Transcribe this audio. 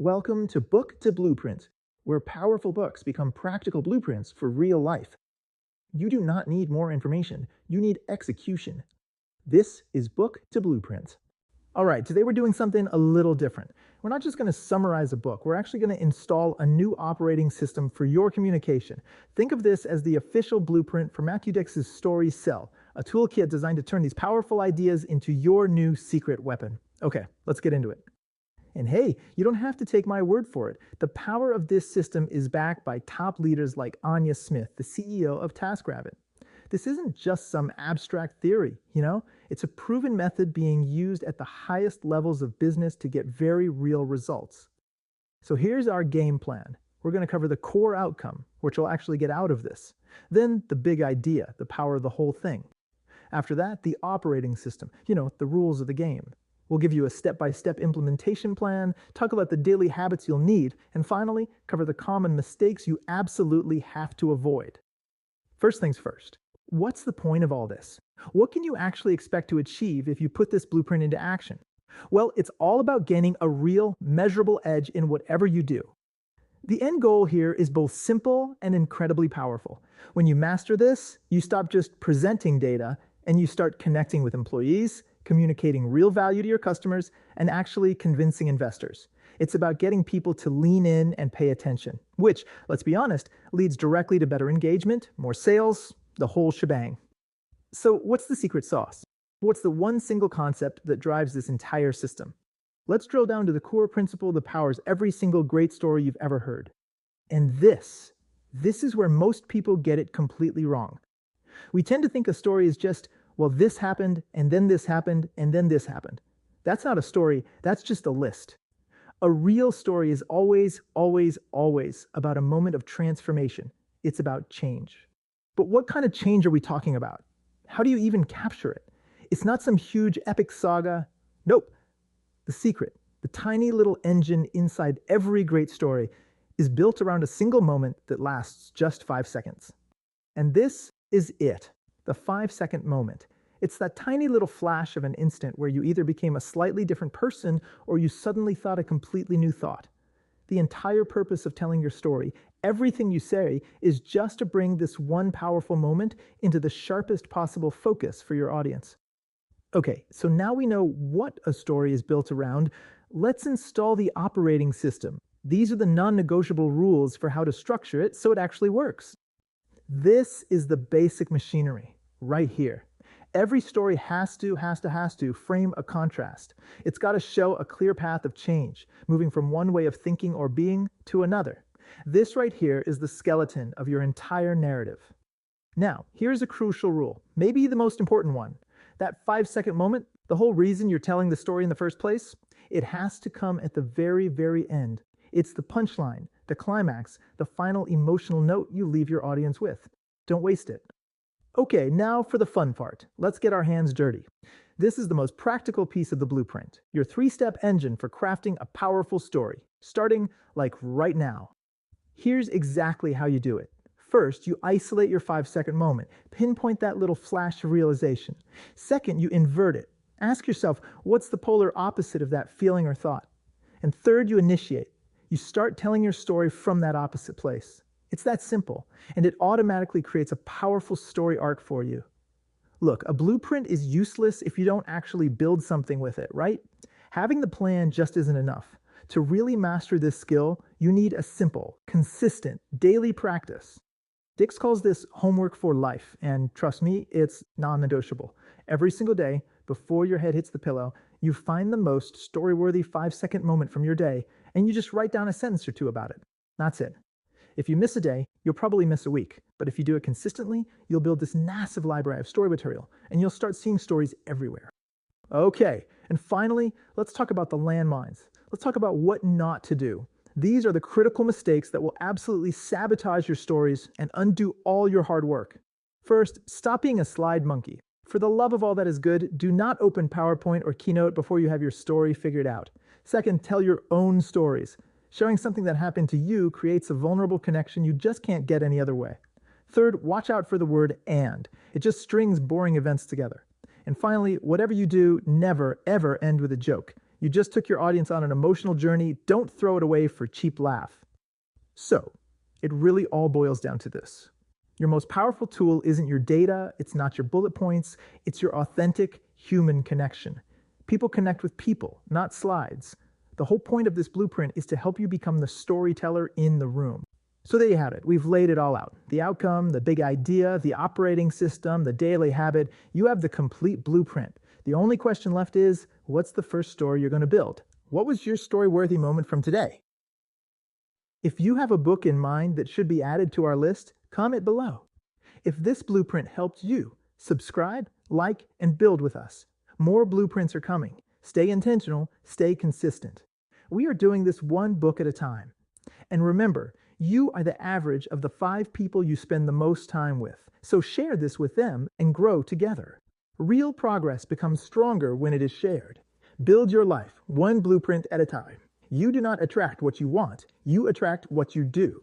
Welcome to Book to Blueprint, where powerful books become practical blueprints for real life. You do not need more information, you need execution. This is Book to Blueprint. All right, today we're doing something a little different. We're not just going to summarize a book, we're actually going to install a new operating system for your communication. Think of this as the official blueprint for Matthew Dix's Story Cell, a toolkit designed to turn these powerful ideas into your new secret weapon. Okay, let's get into it. And hey, you don't have to take my word for it. The power of this system is backed by top leaders like Anya Smith, the CEO of TaskRabbit. This isn't just some abstract theory, It's a proven method being used at the highest levels of business to get very real results. So here's our game plan. We're going to cover the core outcome, which will actually get out of this. Then the big idea, the power of the whole thing. After that, the operating system, the rules of the game. We'll give you a step-by-step implementation plan, talk about the daily habits you'll need, and finally, cover the common mistakes you absolutely have to avoid. First things first, what's the point of all this? What can you actually expect to achieve if you put this blueprint into action? Well, it's all about gaining a real, measurable edge in whatever you do. The end goal here is both simple and incredibly powerful. When you master this, you stop just presenting data and you start connecting with employees, communicating real value to your customers, and actually convincing investors. It's about getting people to lean in and pay attention, which, let's be honest, leads directly to better engagement, more sales, the whole shebang. So what's the secret sauce? What's the one single concept that drives this entire system? Let's drill down to the core principle that powers every single great story you've ever heard. And this is where most people get it completely wrong. We tend to think a story is just, well, this happened, and then this happened, and then this happened. That's not a story, that's just a list. A real story is always, always, always about a moment of transformation. It's about change. But what kind of change are we talking about? How do you even capture it? It's not some huge epic saga. Nope. The secret, the tiny little engine inside every great story, is built around a single moment that lasts just 5 seconds. And this is it. The 5-second moment. It's that tiny little flash of an instant where you either became a slightly different person or you suddenly thought a completely new thought. The entire purpose of telling your story, everything you say, is just to bring this one powerful moment into the sharpest possible focus for your audience. Okay, so now we know what a story is built around. Let's install the operating system. These are the non-negotiable rules for how to structure it so it actually works. This is the basic machinery, right here. Every story has to frame a contrast. It's got to show a clear path of change, moving from one way of thinking or being to another. This right here is the skeleton of your entire narrative. Now, here's a crucial rule, maybe the most important one. That 5-second moment, the whole reason you're telling the story in the first place, it has to come at the very, very end. It's the punchline, the climax, the final emotional note you leave your audience with. Don't waste it. Okay, now for the fun part. Let's get our hands dirty. This is the most practical piece of the blueprint, your 3-step engine for crafting a powerful story, starting like right now. Here's exactly how you do it. First, you isolate your 5-second moment. Pinpoint that little flash of realization. Second, you invert it. Ask yourself, what's the polar opposite of that feeling or thought? And third, you initiate. You start telling your story from that opposite place. It's that simple, and it automatically creates a powerful story arc for you. Look, a blueprint is useless if you don't actually build something with it, right? Having the plan just isn't enough. To really master this skill, you need a simple, consistent, daily practice. Dix calls this homework for life, and trust me, it's non-negotiable. Every single day, before your head hits the pillow, you find the most story-worthy 5-second moment from your day, and you just write down a sentence or two about it. That's it. If you miss a day, you'll probably miss a week, but if you do it consistently, you'll build this massive library of story material, and you'll start seeing stories everywhere. Okay, and finally, let's talk about the landmines. Let's talk about what not to do. These are the critical mistakes that will absolutely sabotage your stories and undo all your hard work. First, stop being a slide monkey. For the love of all that is good, do not open PowerPoint or Keynote before you have your story figured out. Second, tell your own stories. Sharing something that happened to you creates a vulnerable connection you just can't get any other way. Third, watch out for the word "and." It just strings boring events together. And finally, whatever you do, never, ever end with a joke. You just took your audience on an emotional journey. Don't throw it away for a cheap laugh. So, it really all boils down to this. Your most powerful tool isn't your data, it's not your bullet points, it's your authentic human connection. People connect with people, not slides. The whole point of this blueprint is to help you become the storyteller in the room. So there you have it. We've laid it all out. The outcome, the big idea, the operating system, the daily habit. You have the complete blueprint. The only question left is, what's the first story you're going to build? What was your story-worthy moment from today? If you have a book in mind that should be added to our list, comment below. If this blueprint helped you, subscribe, like, and build with us. More blueprints are coming. Stay intentional, stay consistent. We are doing this one book at a time. And remember, you are the average of the 5 people you spend the most time with. So share this with them and grow together. Real progress becomes stronger when it is shared. Build your life one blueprint at a time. You do not attract what you want, you attract what you do.